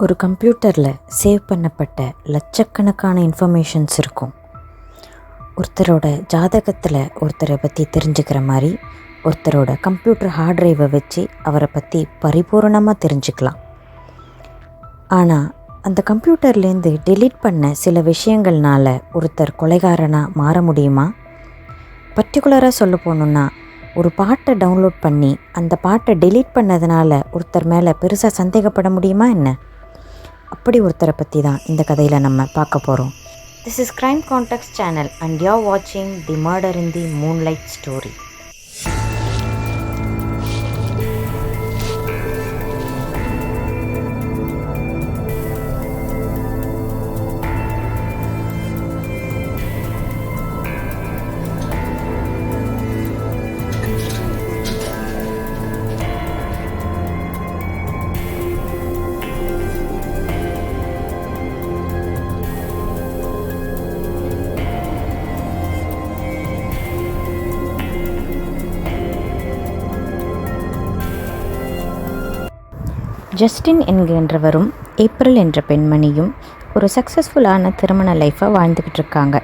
ஒரு கம்ப்யூட்டரில் சேவ் பண்ணப்பட்ட லட்சக்கணக்கான இன்ஃபர்மேஷன்ஸ் இருக்கும். ஒருத்தரோட ஜாதகத்தில் ஒருத்தரை பற்றி தெரிஞ்சுக்கிற மாதிரி ஒருத்தரோட கம்ப்யூட்டர் ஹார்ட் ட்ரைவை வச்சு அவரை பற்றி பரிபூர்ணமாக தெரிஞ்சுக்கலாம். ஆனால் அந்த கம்ப்யூட்டர்லேருந்து டெலீட் பண்ண சில விஷயங்கள்னால ஒருத்தர் கொலைகாரனாக மாற முடியுமா? பர்டிகுலராக சொல்ல போகணுன்னா, ஒரு பாட்டை டவுன்லோட் பண்ணி அந்த பாட்டை டெலீட் பண்ணதுனால ஒருத்தர் மேலே பெருசாக சந்தேகப்பட முடியுமா என்ன? அப்படி ஒருத்தரை பற்றி தான் இந்த கதையில் நம்ம பார்க்க போகிறோம். This is Crime Context channel and you're watching The Murder in the Moonlight story. Justin என்கின்றவரும் ஏப்ரல் என்ற பெண்மணியும் ஒரு சக்ஸஸ்ஃபுல்லான திருமண லைஃப்பை வாழ்ந்துக்கிட்டு இருக்காங்க.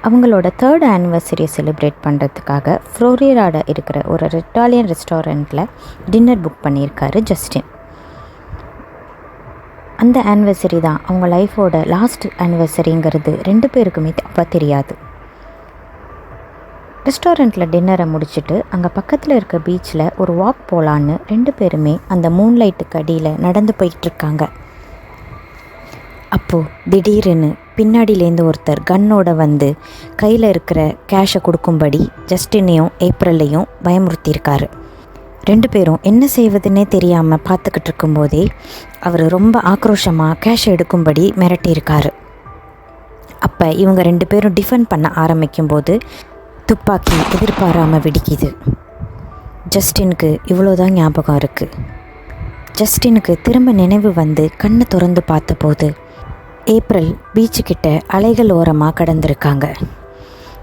அவங்களோட 3rd ஆனிவர்சரியை செலிப்ரேட் பண்ணுறதுக்காக ஃப்ளோரிடாவில் இருக்கிற ஒரு இட்டாலியன் ரெஸ்டாரண்ட்டில் டின்னர் புக் பண்ணியிருக்காரு ஜஸ்டின். அந்த ஆனிவர்சரி தான் அவங்க லைஃபோட லாஸ்ட் ஆனிவர்சரிங்கிறது 2 பேருக்குமே அப்போ தெரியாது. ரெஸ்டாரண்ட்டில் டின்னரை முடிச்சுட்டு அங்கே பக்கத்தில் இருக்க பீச்சில் ஒரு வாக் போகலான்னு 2 பேருமே அந்த மூன்லைட்டுக்கு அடியில் நடந்து போயிட்டுருக்காங்க. அப்போது திடீர்னு பின்னாடியிலேருந்து ஒருத்தர் கன்னோட வந்து கையில் இருக்கிற கேஷை கொடுக்கும்படி ஜஸ்டினையும் ஏப்ரல்லையும் பயமுறுத்தியிருக்காரு. 2 பேரும் என்ன செய்வதுன்னே தெரியாமல் பார்த்துக்கிட்டு இருக்கும்போதே அவர் ரொம்ப ஆக்ரோஷமாக கேஷை எடுக்கும்படி மிரட்டியிருக்காரு. அப்போ இவங்க 2 பேரும் டிஃபெண்ட் பண்ண ஆரம்பிக்கும்போது துப்பாக்கி எதிர்பாராமல் வெடிக்குது. ஜஸ்டினுக்கு இவ்வளோதான் ஞாபகம் இருக்குது. ஜஸ்டினுக்கு திரும்ப நினைவு வந்து கண்ணை திறந்து பார்த்தபோது ஏப்ரல் பீச்சுக்கிட்ட அலைகள் ஓரமாக கடந்திருக்காங்க.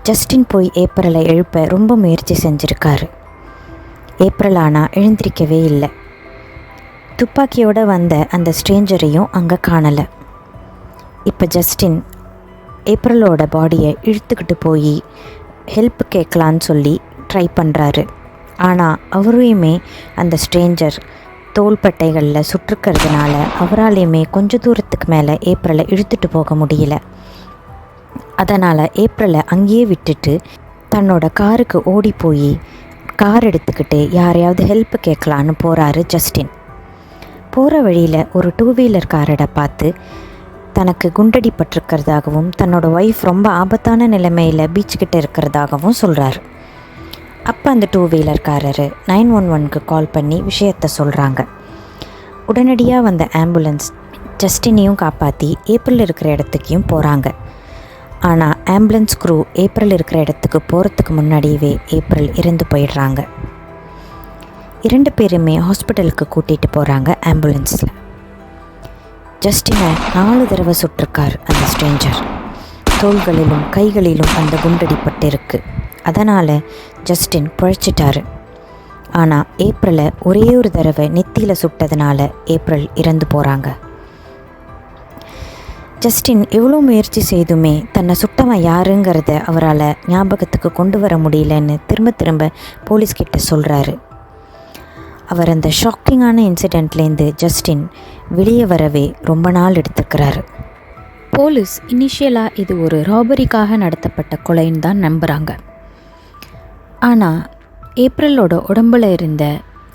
ஜஸ்டின் போய் ஏப்ரலை எழுப்ப ரொம்ப முயற்சி செஞ்சுருக்காரு. ஏப்ரல் ஆனால் எழுந்திரிக்கவே இல்லை. துப்பாக்கியோடு வந்த அந்த ஸ்ட்ரேஞ்சரையும் அங்கே காணலை. இப்போ ஜஸ்டின் ஏப்ரலோட பாடியை இழுத்துக்கிட்டு போய் ஹெல்ப் கேட்கலான்னு சொல்லி ட்ரை பண்ணுறாரு. ஆனால் அவரையுமே அந்த ஸ்ட்ரேஞ்சர் தோள்பட்டைகளில் சுற்றுக்கிறதுனால அவராலையுமே கொஞ்ச தூரத்துக்கு மேலே ஏப்ரலை இழுத்துட்டு போக முடியல. அதனால் ஏப்ரலை அங்கேயே விட்டுட்டு தன்னோட காருக்கு ஓடி போய் கார் எடுத்துக்கிட்டு யாரையாவது ஹெல்ப் கேட்கலான்னு போகிறாரு ஜஸ்டின். போகிற வழியில் ஒரு 2 வீலர் காரடை பார்த்து தனக்கு குண்டடிப்பட்டிருக்கிறதாகவும் தன்னோட ஒய்ஃப் ரொம்ப ஆபத்தான நிலைமையில் பீச்சுக்கிட்ட இருக்கிறதாகவும் சொல்கிறாரு. அப்போ அந்த 2 வீலர்காரர் 911க்கு கால் பண்ணி விஷயத்தை சொல்கிறாங்க. உடனடியாக வந்த ஆம்புலன்ஸ் ஜஸ்டினையும் காப்பாற்றி ஏப்ரல் இருக்கிற இடத்துக்கையும் போகிறாங்க. ஆனால் ஆம்புலன்ஸ் க்ரூ ஏப்ரல் இருக்கிற இடத்துக்கு போகிறதுக்கு முன்னாடியே ஏப்ரல் இறந்து போயிடுறாங்க. 2 பேருமே ஹாஸ்பிட்டலுக்கு கூட்டிகிட்டு போகிறாங்க ஆம்புலன்ஸில். ஜஸ்டினை 4 தடவை சுட்டிருக்கார் அந்த ஸ்ட்ரேஞ்சர். தோள்களிலும் கைகளிலும் அந்த குண்டடிப்பட்டிருக்கு. அதனால் ஜஸ்டின் பிழைச்சிட்டாரு. ஆனால் ஏப்ரலை ஒரே ஒரு தடவை நெத்தியில் சுட்டதுனால ஏப்ரல் இறந்து போகிறாங்க. ஜஸ்டின் எவ்வளோ முயற்சி செய்துமே தன்னை சுட்டவன் யாருங்கிறத அவரால் ஞாபகத்துக்கு கொண்டு வர முடியலன்னு திரும்ப போலீஸ்கிட்ட சொல்கிறாரு. அவர் அந்த ஷாக்கிங்கான இன்சிடெண்ட்லேருந்து ஜஸ்டின் வெளியே வரவே ரொம்ப நாள் எடுத்துக்கிறாரு. போலீஸ் இனிஷியலாக இது ஒரு ராபரிக்காக நடத்தப்பட்ட கொலைன்னு தான் நம்புகிறாங்க. ஆனால் ஏப்ரலோட உடம்பில் இருந்த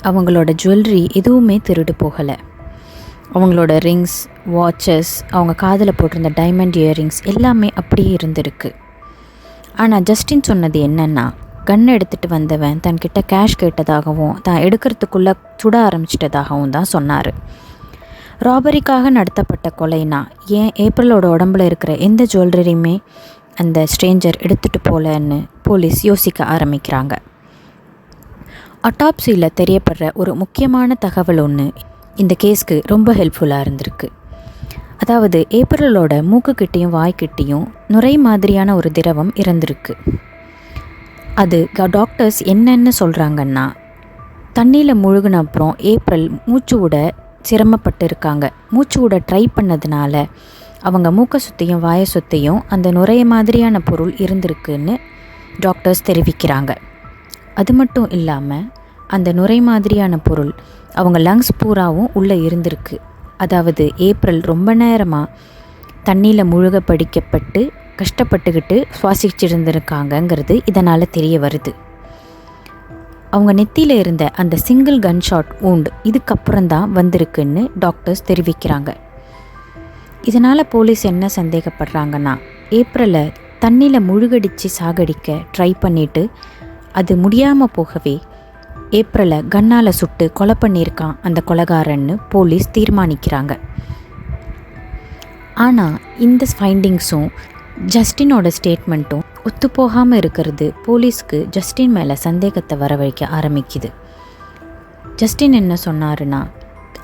அவங்களோட ஜுவல்லரி எதுவுமே திருடு போகலை. அவங்களோட ரிங்ஸ், வாட்சஸ், அவங்க காதில் போட்டிருந்த டைமண்ட் இயரிங்ஸ் எல்லாமே அப்படியே இருந்திருக்கு. ஆனால் ஜஸ்டின் சொன்னது என்னென்னா, கன் எடுத்துகிட்டு வந்தவன் தன்கிட்ட கேஷ் கேட்டதாகவும் தான் எடுக்கிறதுக்குள்ளே சுட ஆரம்பிச்சிட்டதாகவும் தான் சொன்னார். ராபரிக்காக நடத்தப்பட்ட கொலைனா ஏன் ஏப்ரலோட உடம்புல இருக்கிற எந்த ஜுவல்லரியுமே அந்த ஸ்ட்ரேஞ்சர் எடுத்துகிட்டு போகலன்னு போலீஸ் யோசிக்க ஆரம்பிக்கிறாங்க. அட்டாப்சியில் தெரியப்படுற ஒரு முக்கியமான தகவல் ஒன்று இந்த கேஸ்க்கு ரொம்ப ஹெல்ப்ஃபுல்லாக இருந்திருக்கு. அதாவது ஏப்ரலோட மூக்குக்கிட்டேயும் வாய்க்கிட்டேயும் நுரை மாதிரியான ஒரு திரவம் இருந்திருக்கு. அது டாக்டர்ஸ் என்னென்னு சொல்கிறாங்கன்னா, தண்ணியில் முழுகின அப்புறம் ஏப்ரல் மூச்சு விட சிரமப்பட்டு இருக்காங்க. மூச்சு விட ட்ரை பண்ணதுனால அவங்க மூக்க சுற்றியும் வாயை சுற்றியும் அந்த நுரைய மாதிரியான பொருள் இருந்திருக்குன்னு டாக்டர்ஸ் தெரிவிக்கிறாங்க. அது மட்டும் இல்லாமல் அந்த நுரை மாதிரியான பொருள் அவங்க லங்ஸ் பூராவும் உள்ளே இருந்திருக்கு. அதாவது ஏப்ரல் ரொம்ப நேரமாக தண்ணியில் முழுக படிக்கப்பட்டு கஷ்டப்பட்டுக்கிட்டு சுவாசிச்சிருந்துருக்காங்கங்கிறது இதனால் தெரிய வருது. அவங்க நெத்தியில் இருந்த அந்த சிங்கிள் கன் ஷாட் வூண்ட் இதுக்கப்புறம் தான் வந்திருக்குன்னு டாக்டர்ஸ் தெரிவிக்கிறாங்க. இதனால் போலீஸ் என்ன சந்தேகப்படுறாங்கன்னா, ஏப்ரலை தண்ணியில் முழுகடித்து சாகடிக்க ட்ரை பண்ணிவிட்டு அது முடியாமல் போகவே ஏப்ரலை கன்னால் சுட்டு கொலை பண்ணியிருக்கான் அந்த கொலைகாரன்னு போலீஸ் தீர்மானிக்கிறாங்க. ஆனால் இந்த ஃபைண்டிங்ஸும் ஜஸ்டினோட ஸ்டேட்மெண்ட்டும் ஒத்துப்போகாமல் இருக்கிறது போலீஸ்க்கு ஜஸ்டின் மேலே சந்தேகத்தை வரவழைக்க ஆரம்பிக்குது. ஜஸ்டின் என்ன சொன்னாருன்னா,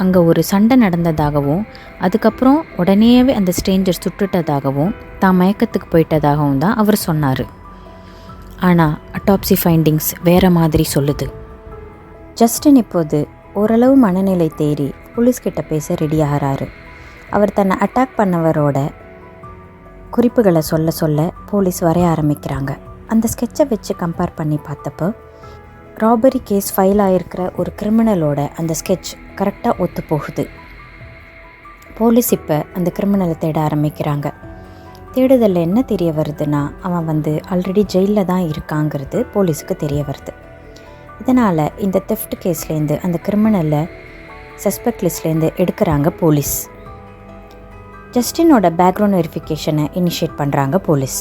அங்கே ஒரு சண்டை நடந்ததாகவும் அதுக்கப்புறம் உடனேவே அந்த ஸ்ட்ரேஞ்சர் சுட்டுட்டதாகவும் தான் மயக்கத்துக்கு போயிட்டதாகவும் தான் அவர் சொன்னார். ஆனால் அட்டாப்சி ஃபைண்டிங்ஸ் வேறு மாதிரி சொல்லுது. ஜஸ்டின் இப்போது ஓரளவு மனநிலை தேறி போலீஸ்கிட்ட பேச ரெடி ஆகிறாரு. அவர் தன்னை அட்டாக் பண்ணவரோட குறிப்புகளை சொல்ல சொல்ல போலீஸ் வரைய ஆரம்பிக்கிறாங்க. அந்த ஸ்கெட்சை வச்சு கம்பேர் பண்ணி பார்த்தப்போ ராபரி கேஸ் ஃபைல் ஆகிருக்கிற ஒரு கிரிமினலோட அந்த ஸ்கெட்ச் கரெக்டாக ஒத்து போகுது. போலீஸ் இப்போ அந்த கிரிமினலை தேட ஆரம்பிக்கிறாங்க. தேடுதலில் என்ன தெரிய வருதுன்னா, அவன் ஆல்ரெடி ஜெயிலில் தான் இருக்காங்கிறது போலீஸுக்கு தெரிய வருது. இதனால் இந்த தெஃப்ட் கேஸ்லேருந்து அந்த கிரிமினலை சஸ்பெக்ட் லிஸ்ட்லேருந்து எடுக்கிறாங்க போலீஸ். ஜஸ்டினோட பேக்ரவுண்ட் வெரிஃபிகேஷனை இனிஷியேட் பண்ணுறாங்க போலீஸ்.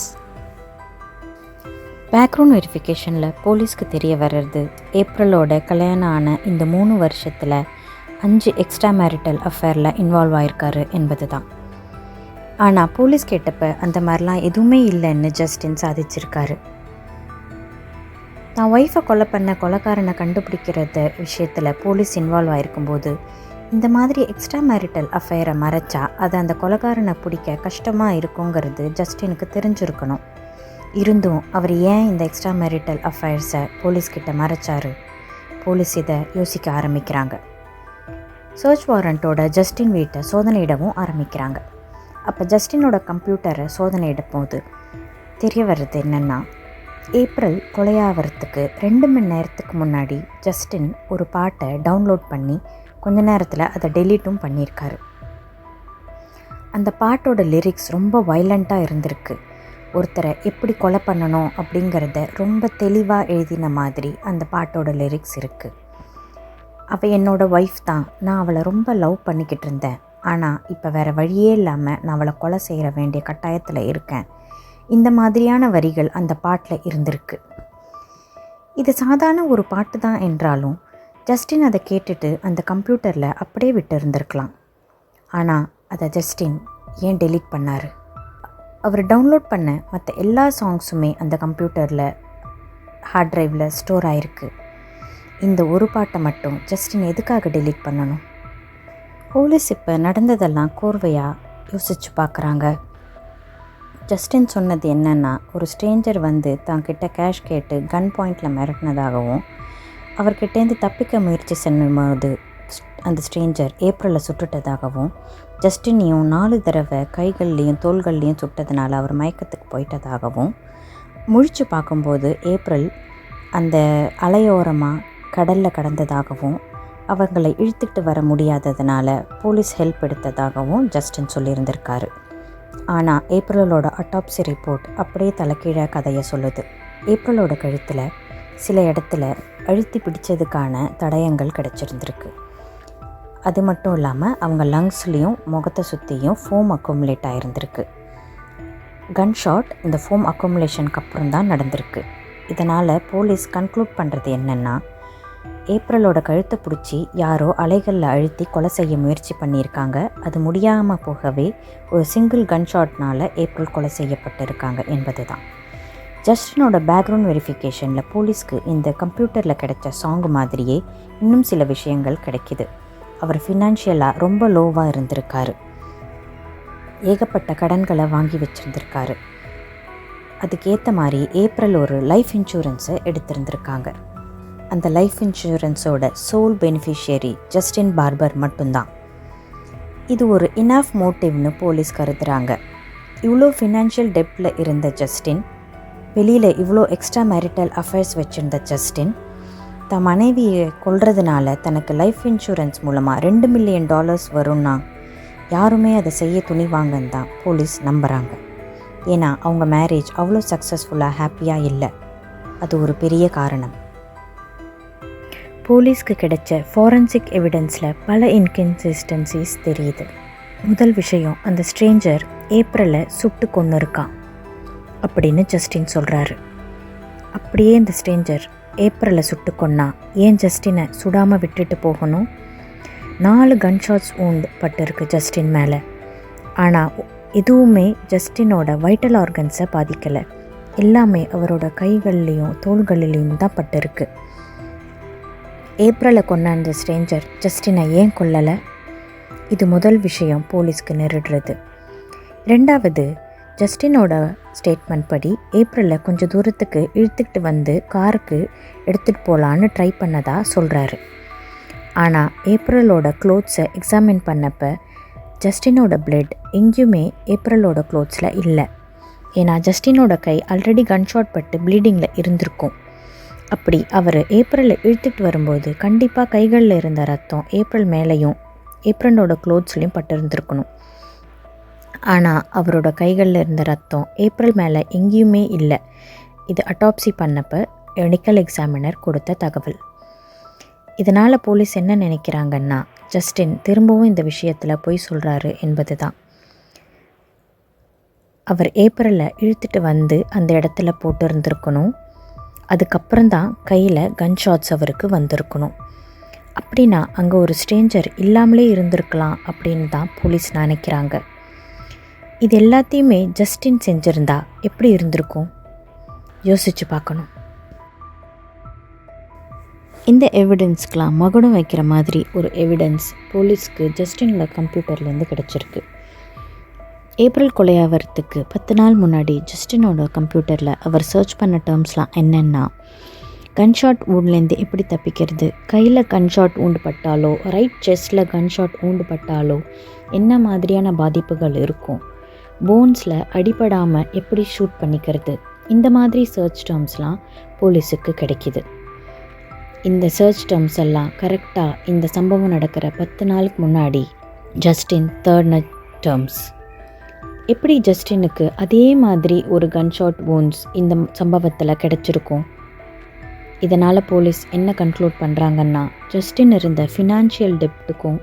பேக்ரவுண்ட் வெரிஃபிகேஷனில் போலீஸ்க்கு தெரிய வர்றது, ஏப்ரலோட கல்யாணம் ஆன இந்த 3 வருஷத்தில் 5 எக்ஸ்ட்ரா மேரிட்டல் அஃபேரில் இன்வால்வ் ஆகிருக்காரு என்பது தான். ஆனால் போலீஸ் கேட்டப்போ அந்த மாதிரிலாம் எதுவுமே இல்லைன்னு ஜஸ்டின் சாதிச்சிருக்காரு. தான் ஒய்ஃபை கொலை பண்ண கொலைக்காரனை கண்டுபிடிக்கிறது விஷயத்தில் போலீஸ் இன்வால்வ் ஆகிருக்கும்போது இந்த மாதிரி எக்ஸ்ட்ரா மேரிட்டல் அஃபேரை மறைச்சா அது அந்த கொலைக்காரனை பிடிக்க கஷ்டமாக இருக்குங்கிறது ஜஸ்டினுக்கு தெரிஞ்சிருக்கணும். இருந்தும் அவர் ஏன் இந்த எக்ஸ்ட்ரா மேரிட்டல் அஃபேர்ஸை போலீஸ்கிட்ட மறைச்சாரு? போலீஸ் இதை யோசிக்க ஆரம்பிக்கிறாங்க. சர்ச் வாரண்ட்டோட ஜஸ்டின் வீட்டை சோதனையிடவும் ஆரம்பிக்கிறாங்க. அப்போ ஜஸ்டினோட கம்ப்யூட்டரை சோதனையிடும் போது தெரிய வர்றது என்னென்னா, ஏப்ரல் கொலையாகிறதுக்கு 2 மணி நேரத்துக்கு முன்னாடி ஜஸ்டின் ஒரு பாட்டை டவுன்லோட் பண்ணி கொஞ்ச நேரத்தில் அதை டெலீட்டும் பண்ணியிருக்காரு. அந்த பாட்டோட லிரிக்ஸ் ரொம்ப வைலண்ட்டாக இருந்திருக்கு. ஒருத்தரை எப்படி கொலை பண்ணணும் அப்படிங்கிறத ரொம்ப தெளிவாக எழுதின மாதிரி அந்த பாட்டோட லிரிக்ஸ் இருக்குது. அவள் என்னோடய ஒய்ஃப் தான், நான் அவளை ரொம்ப லவ் பண்ணிக்கிட்டு இருந்தேன், ஆனால் இப்போ வேறு வழியே இல்லாமல் நான் அவளை கொலை செய்ய வேண்டிய கட்டாயத்தில் இருக்கேன். இந்த மாதிரியான வரிகள் அந்த பாட்டில் இருந்திருக்கு. இது சாதாரண ஒரு பாட்டு தான் என்றாலும் ஜஸ்டின் அதை கேட்டுட்டு அந்த கம்ப்யூட்டரில் அப்படியே விட்டு இருந்திருக்கலாம். ஆனால் அதை ஜஸ்டின் ஏன் டெலீட் பண்ணார்? அவர் டவுன்லோட் பண்ண மற்ற எல்லா சாங்ஸுமே அந்த கம்ப்யூட்டரில் ஹார்ட் ட்ரைவில் ஸ்டோர் ஆகிருக்கு. இந்த ஒரு பாட்டை மட்டும் ஜஸ்டின் எதுக்காக டெலீட் பண்ணணும்? போலீஸ் இப்போ நடந்ததெல்லாம் கோர்வையாக யோசித்து பார்க்குறாங்க. ஜஸ்டின் சொன்னது என்னென்னா, ஒரு ஸ்ட்ரேஞ்சர் தான்கிட்ட கேஷ் கேட்டு கன் பாயிண்டில் மிரட்டினதாகவும் அவர்கிட்டேருந்து தப்பிக்க முயற்சி செய்யும்போது அந்த ஸ்ட்ரேஞ்சர் ஏப்ரலை சுட்டுட்டதாகவும் ஜஸ்டினையும் 4 தடவை கைகள்லேயும் தோள்கள்லேயும் சுட்டதுனால அவர் மயக்கத்துக்கு போயிட்டதாகவும், முழிச்சு பார்க்கும்போது ஏப்ரல் அந்த அலையோரமாக கடலில் கடந்ததாகவும் அவங்களை இழுத்துட்டு வர முடியாததுனால போலீஸ் ஹெல்ப் எடுத்ததாகவும் ஜஸ்டின் சொல்லியிருந்திருக்காரு. ஆனால் ஏப்ரலோட அட்டாப்சி ரிப்போர்ட் அப்படியே தலைக்கீழாக கதையை சொல்லுது. ஏப்ரலோட கழுத்தில் சில இடத்துல அழுத்தி பிடிச்சதுக்கான தடயங்கள் கிடச்சிருந்துருக்கு. அது மட்டும் இல்லாமல் அவங்க லங்ஸ்லேயும் முகத்தை சுற்றியும் ஃபோம் அக்குமுலேட் ஆகிருந்திருக்கு. கன் ஷாட் இந்த ஃபோம் அக்குமுலேஷனுக்கு அப்புறம் தான் நடந்திருக்கு. இதனால் போலீஸ் கன்க்ளூட் பண்ணுறது என்னென்னா, ஏப்ரலோட கழுத்தை பிடிச்சி யாரோ அலைகளில் அழுத்தி கொலை செய்ய முயற்சி பண்ணியிருக்காங்க. அது முடியாமல் போகவே ஒரு சிங்கிள் கன் ஷாட்னால் ஏப்ரல் கொலை செய்யப்பட்டிருக்காங்க என்பது தான். ஜஸ்டினோட பேக்ரவுண்ட் வெரிஃபிகேஷனில் போலீஸ்க்கு இந்த கம்ப்யூட்டரில் கிடைச்ச சாங் மாதிரியே இன்னும் சில விஷயங்கள் கிடைக்கிது. அவர் ஃபினான்ஷியலாக ரொம்ப லோவாக இருந்திருக்காரு. ஏகப்பட்ட கடன்களை வாங்கி வச்சுருந்துருக்காரு. அதுக்கேற்ற மாதிரி ஏப்ரல் ஒரு லைஃப் இன்சூரன்ஸை எடுத்திருந்திருக்காங்க. அந்த லைஃப் இன்சூரன்ஸோட சோல் பெனிஃபிஷியரி ஜஸ்டின் பார்பர் மட்டும்தான். இது ஒரு இனஃப் மோட்டிவ்னு போலீஸ் கருதுகிறாங்க. இவ்வளோ ஃபினான்ஷியல் டெப்டில் இருந்த ஜஸ்டின், வெளியில் இவ்வளோ எக்ஸ்ட்ரா மேரிட்டல் அஃபேர்ஸ் வச்சுருந்த ஜஸ்டின் தன் மனைவியை கொல்றதுனால தனக்கு லைஃப் இன்சூரன்ஸ் மூலமாக $2 மில்லியன் வரும்னா யாருமே அதை செய்ய துணிவாங்கன்னு தான் போலீஸ் நம்புகிறாங்க. ஏன்னா அவங்க மேரேஜ் அவ்வளோ சக்ஸஸ்ஃபுல்லாக ஹாப்பியாக இல்லை. அது ஒரு பெரிய காரணம். போலீஸ்க்கு கிடைச்ச ஃபாரன்சிக் எவிடன்ஸில் பல இன்கன்சிஸ்டன்சிஸ் தெரியுது. முதல் விஷயம், அந்த ஸ்ட்ரேஞ்சர் ஏப்ரலை சுட்டு கொன்று இருக்கான் அப்படின்னு ஜஸ்டின் சொல்கிறாரு. அப்படியே இந்த ஸ்ட்ரேஞ்சர் ஏப்ரலை சுட்டு கொன்னா ஏன் ஜஸ்டினை சுடாமல் விட்டுட்டு போகணும்? 4 கன்ஷாட்ஸ் பட்டிருக்கு ஜஸ்டின் மேலே. ஆனால் எதுவுமே ஜஸ்டினோட வைட்டல் ஆர்கன்ஸை பாதிக்கலை. எல்லாமே அவரோட கைகள்லேயும் தோள்களிலையும் தான் பட்டிருக்கு. ஏப்ரலை கொன்ன அந்த ஸ்ட்ரேஞ்சர் ஜஸ்டினை ஏன் கொல்லலை? இது முதல் விஷயம் போலீஸ்க்கு நெருடுறது. ரெண்டாவது, ஜஸ்டினோட ஸ்டேட்மெண்ட் படி ஏப்ரலில் கொஞ்சம் தூரத்துக்கு இழுத்துக்கிட்டு வந்து காருக்கு எடுத்துகிட்டு போகலான்னு ட்ரை பண்ணதாக சொல்கிறாரு. ஆனால் ஏப்ரலோட க்ளோத்ஸை எக்ஸாமின் பண்ணப்போ ஜஸ்டினோட பிளட் எங்கேயுமே ஏப்ரலோட க்ளோத்ஸில் இல்லை. ஏன்னா ஜஸ்டினோட கை ஆல்ரெடி கன்ஷாட் பட்டு ப்ளீடிங்கில் இருந்திருக்கும். அப்படி அவர் ஏப்ரலை இழுத்துட்டு வரும்போது கண்டிப்பாக கைகளில் இருந்த ரத்தம் ஏப்ரல் மேலேயும் ஏப்ரலோட க்ளோத்ஸ்லேயும் பட்டிருந்துருக்கணும். ஆனால் அவரோட கைகளில் இருந்த ரத்தம் ஏப்ரல் மேலே எங்கேயுமே இல்லை. இது அட்டாப்சி பண்ணப்போ மெடிக்கல் எக்ஸாமினர் கொடுத்த தகவல். இதனால் போலீஸ் என்ன நினைக்கிறாங்கன்னா, ஜஸ்டின் திரும்பவும் இந்த விஷயத்தில் பொய் சொல்கிறாரு என்பது தான். அவர் ஏப்ரலை இழுத்துட்டு வந்து அந்த இடத்துல போட்டு இருந்திருக்கணும். அதுக்கப்புறம்தான் கையில் கன்ஷாட்ஸ் அவருக்கு வந்திருக்கணும். அப்படின்னா அங்கே ஒரு ஸ்ட்ரேஞ்சர் இல்லாமலே இருந்திருக்கலாம் அப்படின்னு தான் போலீஸ் நினைக்கிறாங்க. இது எல்லாத்தையுமே ஜஸ்டின் செஞ்சுருந்தா எப்படி இருந்திருக்கும்? யோசித்து பார்க்கணும். இந்த எவிடன்ஸ்க்கெலாம் மகுடம் வைக்கிற மாதிரி ஒரு எவிடன்ஸ் போலீஸ்க்கு ஜஸ்டினோட கம்ப்யூட்டர்லேருந்து கிடச்சிருக்கு. ஏப்ரல் கொலையாகிறதுக்கு 10 நாள் முன்னாடி ஜஸ்டினோட கம்ப்யூட்டரில் அவர் சர்ச் பண்ண டேர்ம்ஸ்லாம் என்னென்னா, கன்ஷாட் வூண்ட்லேருந்து எப்படி தப்பிக்கிறது, கையில் கன்ஷாட் வூண்டு பட்டாலோ ரைட் செஸ்ட்டில் கன்ஷாட் வூண்டு பட்டாலோ என்ன மாதிரியான பாதிப்புகள் இருக்கும், போன்ஸில் அடிபடாமல் எப்படி ஷூட் பண்ணிக்கிறது, இந்த மாதிரி சர்ச் டேர்ம்ஸ்லாம் போலீஸுக்கு கிடைக்கிது. இந்த சர்ச் டேர்ம்ஸ் எல்லாம் கரெக்டாக இந்த சம்பவம் நடக்கிற 10 நாளுக்கு முன்னாடி ஜஸ்டின் தேர்ட் டேர்ம்ஸ். எப்படி ஜஸ்டினுக்கு அதே மாதிரி ஒரு கன்ஷாட் வூண்ட்ஸ் இந்த சம்பவத்தில் கிடச்சிருக்கும்? இதனால் போலீஸ் என்ன கன்க்ளூட் பண்ணுறாங்கன்னா, ஜஸ்டின் இருந்த ஃபினான்ஷியல் டெப்ட்டுக்கும்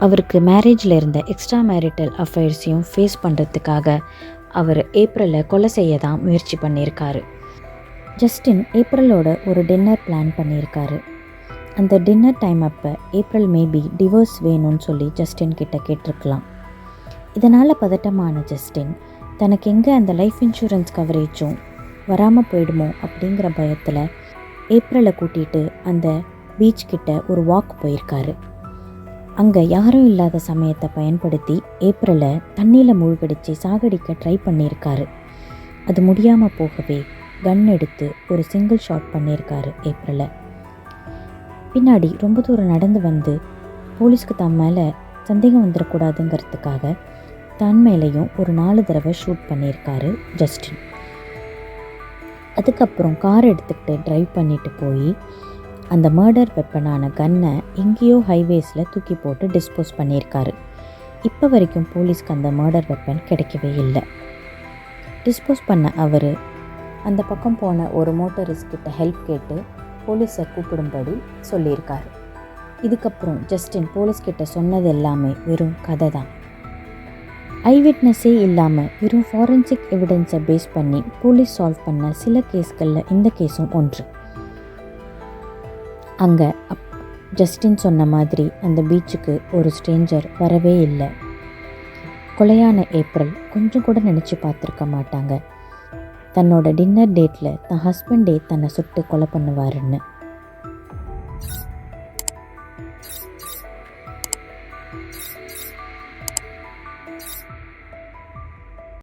அவருக்கு மேரேஜில் இருந்த எக்ஸ்ட்ரா மேரிட்டல் அஃபேர்ஸையும் ஃபேஸ் பண்ணுறதுக்காக அவர் ஏப்ரலை கொலை செய்ய தான் முயற்சி பண்ணியிருக்காரு. ஜஸ்டின் ஏப்ரலோட ஒரு டின்னர் பிளான் பண்ணியிருக்காரு. அந்த டின்னர் டைம் அப்போ ஏப்ரல் மேபி டிவோர்ஸ் வேணும்னு சொல்லி ஜஸ்டின் கிட்ட கேட்டிருக்கலாம். இதனால் பதட்டமான ஜஸ்டின் தனக்கு எங்கே அந்த லைஃப் இன்சூரன்ஸ் கவரேஜும் வராமல் போயிடுமோ அப்படிங்கிற பயத்தில் ஏப்ரலை கூட்டிகிட்டு அந்த பீச் கிட்ட ஒரு வாக் போயிருக்காரு. அங்கே யாரும் இல்லாத சமயத்தை பயன்படுத்தி ஏப்ரலை தண்ணியில் மூழ்கடிச்சு சாகடிக்க ட்ரை பண்ணியிருக்காரு. அது முடியாமல் போகவே கன் எடுத்து ஒரு சிங்கிள் ஷாட் பண்ணியிருக்காரு ஏப்ரலை. பின்னாடி ரொம்ப தூரம் நடந்து வந்து போலீஸ்க்கு தன் மேலே சந்தேகம் வந்துடக்கூடாதுங்கிறதுக்காக தன் மேலேயும் ஒரு 4 தடவை ஷூட் பண்ணியிருக்காரு ஜஸ்டின். அதுக்கப்புறம் கார் எடுத்துக்கிட்டு ட்ரைவ் பண்ணிட்டு போய் அந்த மர்டர் வெப்பனான கன்னை எங்கேயோ ஹைவேஸில் தூக்கி போட்டு டிஸ்போஸ் பண்ணியிருக்காரு. இப்போ வரைக்கும் போலீஸ்க்கு அந்த மர்டர் வெப்பன் கிடைக்கவே இல்லை. டிஸ்போஸ் பண்ண அவர் அந்த பக்கம் போன ஒரு மோட்டரிஸ்ட்கிட்ட ஹெல்ப் கேட்டு போலீஸை கூப்பிடும்படி சொல்லியிருக்காரு. இதுக்கப்புறம் ஜஸ்டின் போலீஸ்கிட்ட சொன்னது எல்லாமே வெறும் கதை தான். ஐவிட்னஸே இல்லாமல் வெறும் ஃபாரன்சிக் எவிடன்ஸை பேஸ் பண்ணி போலீஸ் சால்வ் பண்ண சில கேஸ்களில் இந்த கேஸும் ஒன்று. அங்கே ஜஸ்டின் சொன்ன மாதிரி அந்த பீச்சுக்கு ஒரு ஸ்ட்ரேஞ்சர் வரவே இல்லை. கொலையான ஏப்ரல் கொஞ்சம் கூட நினச்சி பார்த்துருக்க மாட்டாங்க தன்னோட டின்னர் டேட்டில் தன் ஹஸ்பண்டே தன்னை சுட்டு கொலை பண்ணுவாருன்னு.